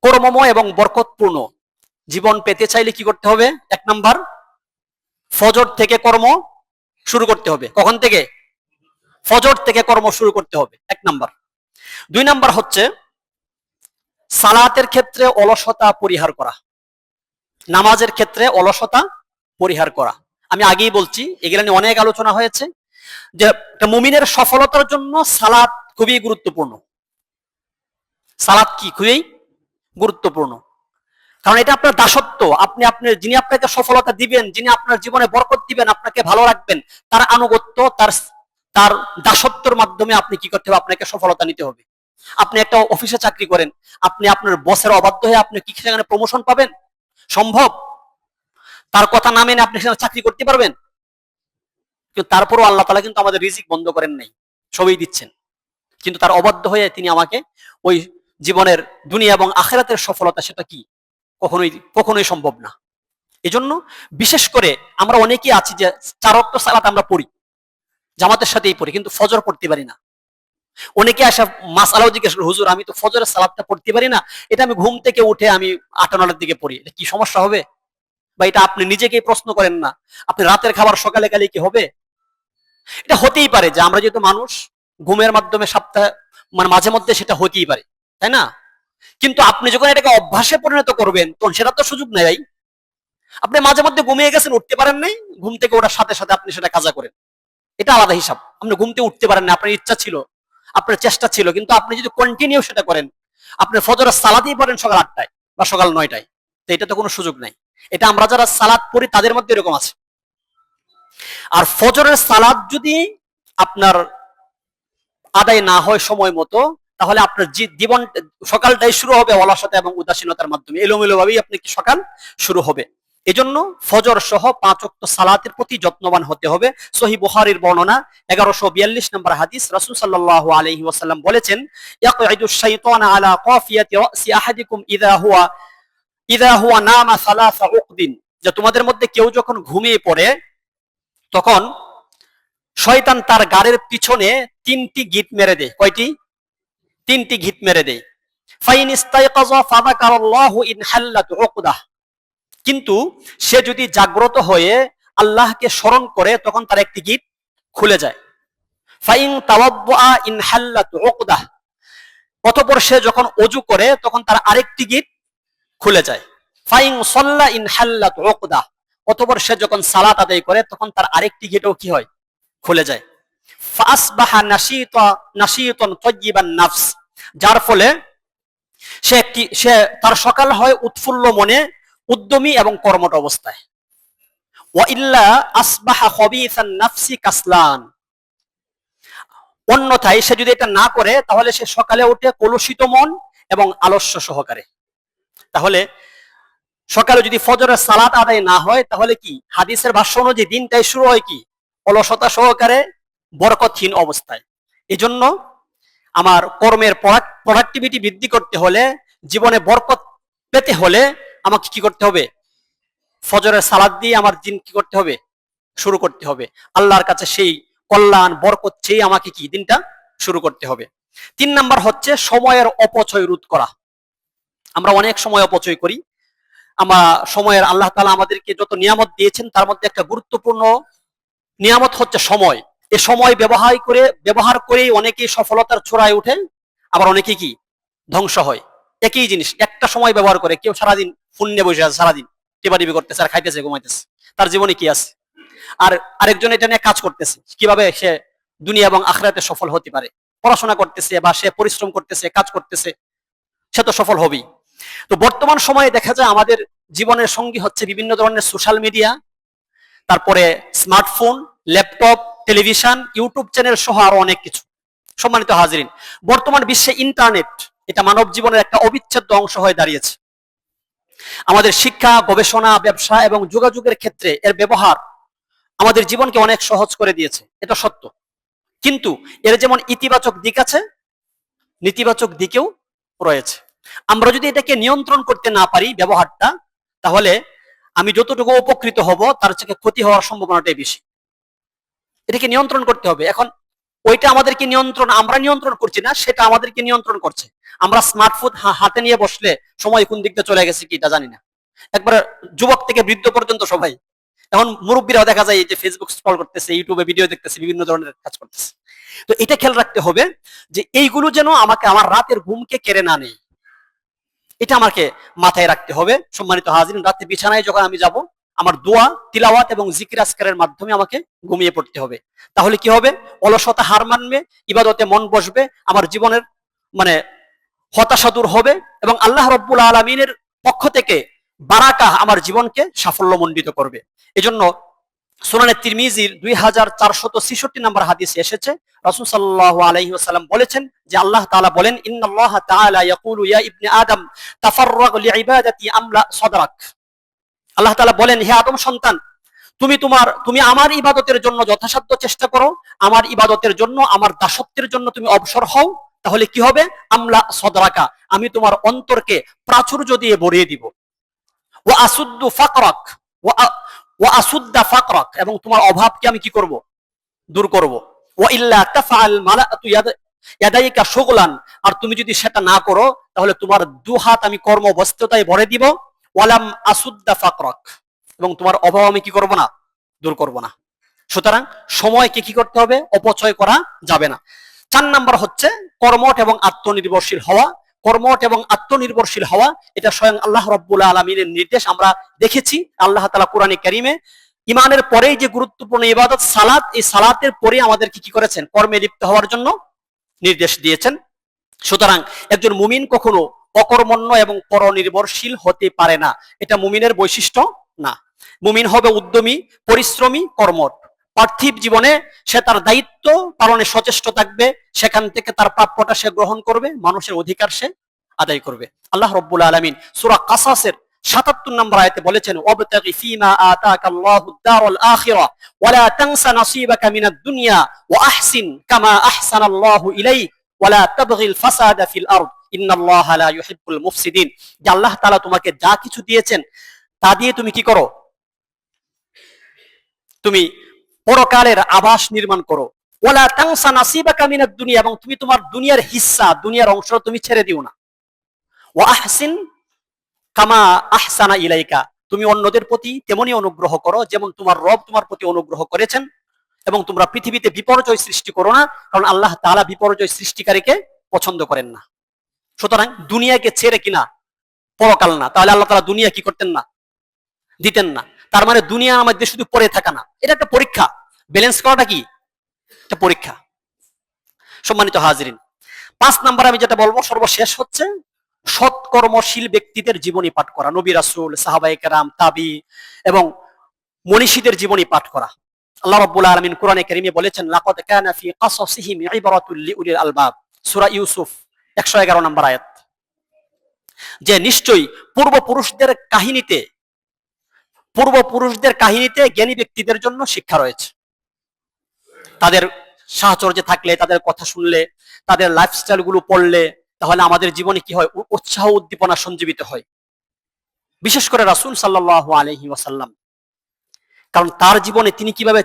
Speaker 1: কর্মময় এবং বরকতপূর্ণ জীবন পেতে চাইলে কি করতে হবে? 1 নাম্বার, ফজর থেকে কর্ম শুরু করতে হবে। কখন থেকে? ফজর থেকে কর্ম শুরু করতে হবে, 1 নাম্বার। 2 নাম্বার হচ্ছে সালাতের ক্ষেত্রে অলসতা পরিহার করা, নামাজের ক্ষেত্রে অলসতা পরিহার করা। আমি আগেই বলছি, এগুলো নিয়ে অনেক আলোচনা হয়েছে যে মুমিনের সফলতার জন্য সালাত খুবই গুরুত্বপূর্ণ। সালাত কি খুবই গুরুত্বপূর্ণ, কারণ এটা আপনার দাসত্ব। আপনি আপনার যিনি আপনাকে সফলতা দিবেন, যিনি আপনার জীবনে বরকত দিবেন, আপনাকে ভালো রাখবেন, তার আনুগত্য, তার দাসত্বের মাধ্যমে আপনি কি করতে হবে? আপনাকে সফলতা নিতে হবে। আপনি একটা অফিসে চাকরি করেন, আপনি আপনার বসের অবাধ্য হয়ে আপনি কি সেখানে প্রমোশন পাবেন? সম্ভব? তার কথা না মেনে আপনি সেখানে চাকরি করতে পারবেন? কিন্তু তারপরও আল্লাহ তাআলা কিন্তু আমাদের রিজিক বন্ধ করেন নাই, সবই দিচ্ছেন। কিন্তু তার অবাধ্য হয়ে তিনি আমাকে ওই জীবনের দুনিয়া এবং আখিরাতের সফলতা, সেটা কি কখনোই কখনোই সম্ভব না। এজন্য বিশেষ করে আমরা অনেকেই আছি যে 4 ওয়াক্ত সালাত আমরা পড়ি, জামাতের সাথেই পড়ি, কিন্তু ফজর পড়তে পারি না। অনেকে আসা মাসআলাও জিজ্ঞেস করে, হুজুর আমি তো ফজরের সালাতটা পড়তে পারি না, এটা আমি ঘুম থেকে উঠে আমি 8-9টার দিকে পড়ি, এটা কি সমস্যা হবে? বা এটা আপনি নিজেকেই প্রশ্ন করেন না, আপনি রাতের খাবার সকালে গেলে কি হবে? এটা হতেই পারে যে আমরা যেহেতু মানুষ, ঘুমের মাধ্যমে সপ্তাহে মানে মাঝে মধ্যে সেটা হতেই পারে, তাই না? কিন্তু আপনি যখন এটাকে অভ্যাসে পরিণত করবেন তখন সেটা তো সুযোগ নেই। আপনি মাঝে মধ্যে ঘুমিয়ে গেছেন, উঠতে পারেন নাই, ঘুম থেকে ওঠার সাথে সাথে আপনি সেটা কাজা করেন, এটা আলাদা হিসাব। আপনি ঘুম থেকে উঠতে পারেন না, আপনার ইচ্ছা ছিল, আপনার চেষ্টা ছিল, কিন্তু আপনি যদি কন্টিনিউ সেটা করেন, আপনি ফজরের সালাতই পড়েন সকাল 8টায় বা সকাল 9টায়, তো এটা তো কোনো সুযোগ নাই। এটা আমরা যারা সালাত পড়ি তাদের মধ্যে এরকম আছে। আর ফজরের সালাত যদি আপনার আদায় না হয় সময় মতো, তাহলে আপনার জীবন সকালটাই শুরু হবে অলসতা এবং উদাসীনতার মাধ্যমে, এলোমেলো ভাবেই আপনি সকাল শুরু হবে। এজন্য ফজর সহ 5 ওয়াক্ত সালাতের প্রতি যত্নবান হতে হবে। সহিহ বুখারীর বর্ণনা 1142 নম্বর হাদিস, রাসূল সাল্লাল্লাহু আলাইহি ওয়াসাল্লাম বলেছেন, ইয়াকঈদু শাইতানু আলা কাফিয়াতি রাসি আহাদিকুম ইযা হুয়া নামা সালাসা উকদিন, যে তোমাদের মধ্যে কেউ যখন ঘুমিয়ে পড়ে তখন শয়তান তার গাড়ির পিছনে 3টি গিট মেরে দেয়। কয়টি? 3টি গিট মেরে দেয়। ফাইন ইস্তাইকাযা ফাযাকারাল্লাহু ইন হাল্লাত উকদাহ, কিন্তু সে যদি জাগ্রত হয়ে আল্লাহকে স্মরণ করে তখন তার একটি গিট খুলে যায়। ফাইন তাওয়াদ্দা ইন হাল্লাত উকদাহ, অতঃপর সে যখন ওযু করে তখন তার আরেকটি গিট খুলে যায়। ফাইন সাল্লা ইন হাল্লাত উকদাহ, অতঃপর সে যখন সালাত আদায় করে তখন তার আরেকটি গিটও কি হয়? খুলে যায়। ফাসবাহা নাশীতান তাইয়িবান নাফস, যার ফলে সে তার সকাল হয় উৎফুল্ল মনে, উদ্যমী এবং কর্মঠ অবস্থায়। ওয়া ইল্লা আসবাহা খাবিসান নাফসি কাসলান, অন্যথায় সে যদি এটা না করে তাহলে সে সকালে উঠে কলুষিত মন এবং আলস্য সহকারে। তাহলে সকালে যদি ফজরের সালাত আদায় না হয় তাহলে কি হাদিসের ভাষ্য অনুযায়ী দিনটাই শুরু হয় কি? অলসতা সহকারে, বরকতহীন অবস্থায়। এজন্য আমার কর্মের প্রোডাক্টিভিটি বৃদ্ধি করতে হলে, জীবনে বরকত পেতে হলে আমাকে কি করতে হবে? ফজরের সালাত দিয়ে আমার দিন কি করতে হবে? শুরু করতে হবে। আল্লাহর কাছে সেই কল্যাণ বরকত চেয়ে আমাকে কি দিনটা শুরু করতে হবে। 3 নাম্বার হচ্ছে সময়ের অপচয় রোধ করা। আমরা অনেক সময় অপচয় করি। আমরা সময়ের, আল্লাহ তাআলা আমাদেরকে যত নিয়ামত দিয়েছেন তার মধ্যে একটা গুরুত্বপূর্ণ নিয়ামত হচ্ছে সময়। এই সময় ব্যবহার করে অনেকেই সফলতার চূড়ায় উঠে, আবার অনেকেই কি ধ্বংস হয়। একই জিনিস একটা সময় ব্যবহার করে, কেউ সারাদিন ফোন নিয়ে বসে আছে, সারাদিন টিপাটিপি করতেছে আর খাইতেছে ঘুমাইতেছে, তার জীবনে কি আছে? আর আরেকজন এটা নিয়ে কাজ করতেছে কিভাবে সে দুনিয়া এবং আখিরাতে সফল হতে পারে, পড়াশোনা করতেছে বা সে পরিশ্রম করতেছে, কাজ করতেছে, সে তো সফল হবেই। তো বর্তমান সময়ে দেখা যায় আমাদের জীবনের সঙ্গী হচ্ছে বিভিন্ন ধরনের সোশ্যাল মিডিয়া, তারপরে smartphone, laptop, television, YouTube channel সহ আরো অনেক কিছু। সম্মানিত হাজিরিন, বর্তমান বিশ্বে ইন্টারনেট এটা মানব জীবনের একটা অবিচ্ছেদ্য অংশ হয়ে দাঁড়িয়েছে। আমাদের শিক্ষা, গবেষণা, ব্যবসা এবং যোগাযোগের ক্ষেত্রে এর ব্যবহার আমাদের জীবনকে অনেক সহজ করে দিয়েছে, এটা সত্য। কিন্তু এর যেমন ইতিবাচক দিক আছে, নেতিবাচক দিকেও রয়েছে। আমরা যদি এটাকে নিয়ন্ত্রণ করতে না পারি ব্যবহারটা, তাহলে আমি যতটুকু উপকৃত হব তার থেকে ক্ষতি হওয়ার সম্ভাবনাটাই বেশি। এটাকে নিয়ন্ত্রণ করতে হবে। এখন ওইটা আমাদেরকে আমরা নিয়ন্ত্রণ করছি না, সেটা আমাদেরকে নিয়ন্ত্রণ করছে। আমরা স্মার্টফোন হাতে নিয়ে বসলে সময় কোন দিকটা চলে গেছে কি তা জানি না। একবার যুবক থেকে বৃদ্ধ পর্যন্ত সবাই, এখন মুরব্বীরাও দেখা যায় যে ফেসবুক স্ক্রল করতেছে, ইউটিউবে ভিডিও দেখতেছে, বিভিন্ন ধরনের কাজ করতেছে। তো এটা খেয়াল রাখতে হবে যে এইগুলো যেন আমাকে আমার রাতের ঘুমকে কেড়ে না নেয়, এটা আমাকে মাথায় রাখতে হবে। সম্মানিত হাজিরিন, রাতে বিছানায় যখন আমি যাব, আমার দোয়া, তিলাওয়াত এবং জিকির আজকারের মাধ্যমে আমাকে ঘুমিয়ে পড়তে হবে। তাহলে কি হবে? অলসতা হার মানবে, ইবাদতে মন বসবে, আমার জীবনের হতাশা দূর হবে এবং আল্লাহ রাব্বুল আলামিনের পক্ষ থেকে বারাকা আমার জীবনকে সাফল্যমণ্ডিত করবে। এজন্য সুনানে তিরমিজির 2466 নম্বর হাদিসে এসেছে, রাসূল সাল্লাল্লাহু আলাইহি ওয়াসাল্লাম বলেছেন যে আল্লাহ তাআলা বলেন, ইন্নাল্লাহ তাআলা ইয়াকুলু ইয়া ইবনে আদম তাফাররাগ লিইবাদাতি আমলা সাদরাক। আল্লাহ তাআলা বলেন, হে আদম সন্তান, তুমি আমার ইবাদতের জন্য যথাসাধ্য চেষ্টা করো, আমার ইবাদতের জন্য, আমার দাসত্বের জন্য তুমি অবসর হও, তাহলে কি হবে? আমলা সদরাকা, আমি তোমার অন্তরকে প্রাচুর্য দিয়ে ভরিয়ে দিব। ওয়া আসুদ্দু ফাকরাক ওয়া আসুদ্দা ফাকরাক, এবং তোমার অভাবকে আমি কি করব? দূর করব। ওয়া ইল্লা তাফআল মালাতু ইয়াদাইকা শুগলান, আর তুমি যদি সেটা না করো তাহলে তোমার দুহাত আমি কর্মব্যস্ততায় ভরে দিব। ওয়ালাম আসুদ্দা ফাকরাক, এবং তোমার অভাব আমি কি করব না? দূর করব না। সুতরাং সময়কে কি করতে হবে? অপচয় করা যাবে না। 4 নাম্বার হচ্ছে কর্মঠ এবং আত্মনির্ভরশীল হওয়া। কর্মঠ এবং আত্মনির্ভরশীল হওয়া এটা স্বয়ং আল্লাহ রাব্বুল আলামিনের নির্দেশ। আমরা দেখেছি আল্লাহ তাআলা কোরআনে কারীমে ঈমানের পরেই যে গুরুত্বপূর্ণ ইবাদত সালাত, এই সালাতের পরে আমাদেরকে কি করেছেন? কর্মে লিপ্ত হওয়ার জন্য নির্দেশ দিয়েছেন। সুতরাং একজন মুমিন কখনো অকর্মণ্য এবং পরনির্ভরশীল হতে পারে না। এটা মুমিনের বৈশিষ্ট্য না। মুমিন হবে উদ্যমী, পরিশ্রমী, কর্মঠ। পার্থিব জীবনে সে তার দায়িত্ব পালনে সচেষ্ট থাকবে, সেখান থেকে তার প্রাপ্যটা সে গ্রহণ করবে, মানুষের অধিকার সে আদায় করবে। আল্লাহ রাব্বুল আলামিন সূরা কাসাসের ৭৭ নম্বর আয়াতে বলেছেন, ওয়াবতাগি ফীমা আতাকাল্লাহুদ দারাল আখিরা ওয়ালা তানসা নাসীবাকা মিনাদ দুনিয়া ওয়া আহসিন কামা আহসানাল্লাহু ইলাইক ওয়ালা তাবগিল ফাসাদা ফিল আরদ ইন্নাল্লাহা লা ইউহিব্বুল মুফসিদিন। যে আল্লাহ তাআলা তোমাকে যা কিছু দিয়েছেন তা দিয়ে তুমি কি করো? তুমি পরকালের আবাস নির্মাণ করো। ওয়ালা তানসা নাসীবাকা মিনাদ দুনিয়া, এবং তুমি তোমার দুনিয়ার হিস্সা, দুনিয়ার অংশ তুমি ছেড়ে দিও না। ওয়া আহসিন কামা আহসানা ইলাইকা, তুমি অন্যদের প্রতি তেমনি অনুগ্রহ করো যেমন তোমার রব তোমার প্রতি অনুগ্রহ করেছেন। এবং তোমরা পৃথিবীতে বিপর্যয় সৃষ্টি করো না, কারণ আল্লাহ তাআলা বিপর্যয় সৃষ্টিকারীকে পছন্দ করেন না। সুতরাং দুনিয়াকে ছেড়ে কিনা পরকাল না, তাহলে আল্লাহ তাআলা দুনিয়া কি করতেন না? দিতেন না। তার মানে দুনিয়ার মধ্যে শুধু পড়ে থাকা না, এটা একটা পরীক্ষা। ব্যালেন্স করাটা কি একটা পরীক্ষা। সম্মানিত হাজিরিন, ৫ নম্বর আমি যেটা বলবো সর্বশেষ হচ্ছে সৎকর্মশীল ব্যক্তিদের জীবনী পাঠ করা, নবী রাসূল, সাহাবায়ে কেরাম, তাবি এবং মনীষীদের জীবনী পাঠ করা। আল্লাহ রাব্বুল আলামিন কোরআনে কারীমে বলেছেন, লাকাদ কানা ফি কাসাসিহিম ইবরাতুল লিউলিল আলবাব, সূরা ইউসুফ ১১১ নম্বর আয়াত। যে নিশ্চয়ই পূর্বপুরুষদের কাহিনীতে জ্ঞানী ব্যক্তিদের জন্য শিক্ষা রয়েছে। তাদের সাহচর্যে থাকলে, তাদের কথা শুনলে, তাদের লাইফস্টাইল গুলো পড়লে, তাহলে আমাদের জীবনে কি হয়? উৎসাহ উদ্দীপনা সঞ্জীবিত হয়। বিশেষ করে রাসূল সাল্লাল্লাহু আলাইহি ওয়াসাল্লাম, কারণ তার জীবনে তিনি কিভাবে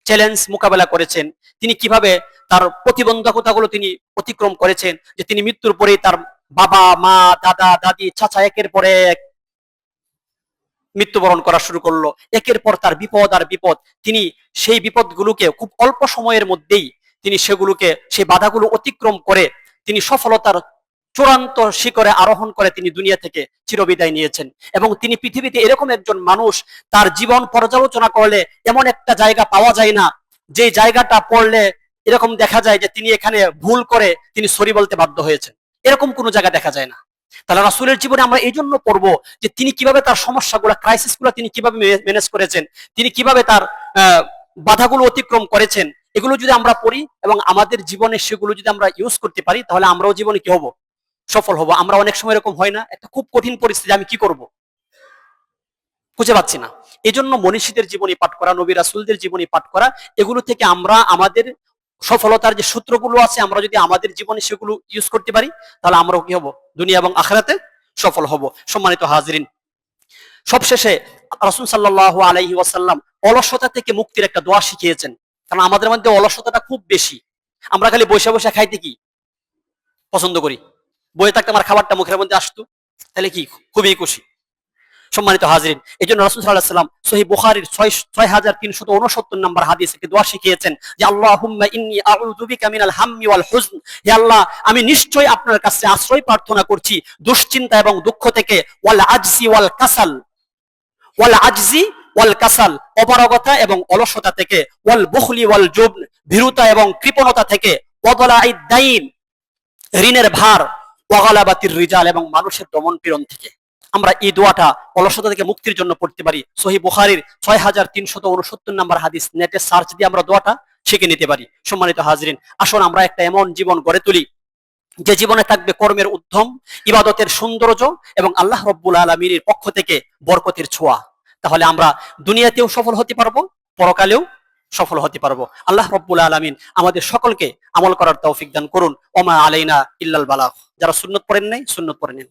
Speaker 1: চ্যালেঞ্জ মোকাবেলা করেছেন, তিনি কিভাবে তার প্রতিবন্ধকতাগুলো তিনি অতিক্রম করেছেন, যে তিনি মৃত্যুর পরে তার বাবা, মা, দাদা, দাদি, চাচা একের পর এক মৃত্যুবরণ করা শুরু করলো। একের পর তার বিপদ আর বিপদ, তিনি সেই বিপদগুলোকে খুব অল্প সময়ের মধ্যেই তিনি সেই বাধাগুলো অতিক্রম করে তিনি সফলতার চূড়ান্ত শিখরে আরোহণ করে তিনি দুনিয়া থেকে চিরবিদায় নিয়েছেন। এবং তিনি পৃথিবীতে এরকম একজন মানুষ, তার জীবন পর্যালোচনা করলে এমন একটা জায়গা পাওয়া যায় না যে জায়গাটা পড়লে এরকম দেখা যায় যে তিনি এখানে ভুল করে তিনি সরি বলতে বাধ্য হয়েছেন, এরকম কোনো জায়গা দেখা যায় না। তাহলে রাসূলের জীবনে আমরা এই জন্য পড়বো যে তিনি কিভাবে তার সমস্যাগুলো, ক্রাইসিসগুলো তিনি কিভাবে ম্যানেজ করেছেন, তিনি কিভাবে তার বাধাগুলো অতিক্রম করেছেন। এগুলো যদি আমরা পড়ি এবং আমাদের জীবনে সেগুলো যদি আমরা ইউজ করতে পারি, তাহলে আমরাও জীবনে কি হব? সফল হব। আমরা অনেক সময় এরকম হয় না, একটা খুব কঠিন পরিস্থিতি, আমি কি করব খুঁজে পাচ্ছি না। এই জন্য মনীষীদের জীবনী পাঠ করা, নবী রাসূলদের জীবনী পাঠ করা, এগুলো থেকে আমরা আমাদের সফলতার যে সূত্রগুলো আছে, আমরা যদি আমাদের জীবনে সেগুলো ইউজ করতে পারি, তাহলে আমরাও কি হব? দুনিয়া এবং আখিরাতে সফল হব। সম্মানিত হাজিরিন, সবশেষে রাসূল সাল্লাল্লাহু আলাইহি ওয়াসাল্লাম অলসতা থেকে মুক্তির একটা দোয়া শিখিয়েছেন। কারণ আমাদের মধ্যে অলসতাটা খুব বেশি। আমরা খালি বসে বসে খাইতে কি পছন্দ করি, বইয়ে থাকতে আমার খাবারটা মুখের মধ্যে আসতো, তাহলে কি খুবই খুশি। সম্মানিত হাজিরিন, এই জন্য রাসূল সাল্লাল্লাহু আলাইহি ওয়াসাল্লাম সহিহ বুখারীর ৬৩৬৯ নম্বর হাদিসে একটি দোয়া শিখিয়েছেন যে, আল্লাহুম্মা ইন্নী আউযু বিকা মিনাল হাম্মি ওয়াল হুজন, হে আল্লাহ, আমি নিশ্চয়ই আপনার কাছে আশ্রয় প্রার্থনা করছি দুশ্চিন্তা এবং দুঃখ থেকে, ওয়াল আজজি ওয়াল কাসাল, অপারগতা এবং অলসতা থেকে, ওয়াল বুখলি ওয়াল জুবন, ভীরুতা এবং কৃপণতা থেকে, ওয়াদালাইদ দাইন, ঋণের ভার, ওয়াগালাবাতির রিজাল, এবং মানুষের দমন পীড়ন থেকে। আমরা এই দোয়াটা অলসতা থেকে মুক্তির জন্য পড়তে পারি। সহিহ বুখারীর ৬৩৬৯ নম্বর হাদিস, নেটে সার্চ দিয়ে আমরা দোয়াটা শিখে নিতে পারি। সম্মানিত হাজিরিন, আসুন আমরা একটা এমন জীবন গড়ে তুলি যে জীবনে থাকবে কর্মের উদ্যম, ইবাদতের সৌন্দর্য এবং আল্লাহ রাব্বুল আলামিনের পক্ষ থেকে বরকতের ছোঁয়া। তাহলে আমরা দুনিয়াতেও সফল হতে পারবো, পরকালেও সফল হতে পারবো। আল্লাহ রাব্বুল আলামিন আমাদের সকলকে আমল করার তৌফিক দান করুন। ওমা আলাইনা ইল্লাল বালাগ। যারা সুন্নত পড়েন নাই, সুন্নত পড়ে নিন।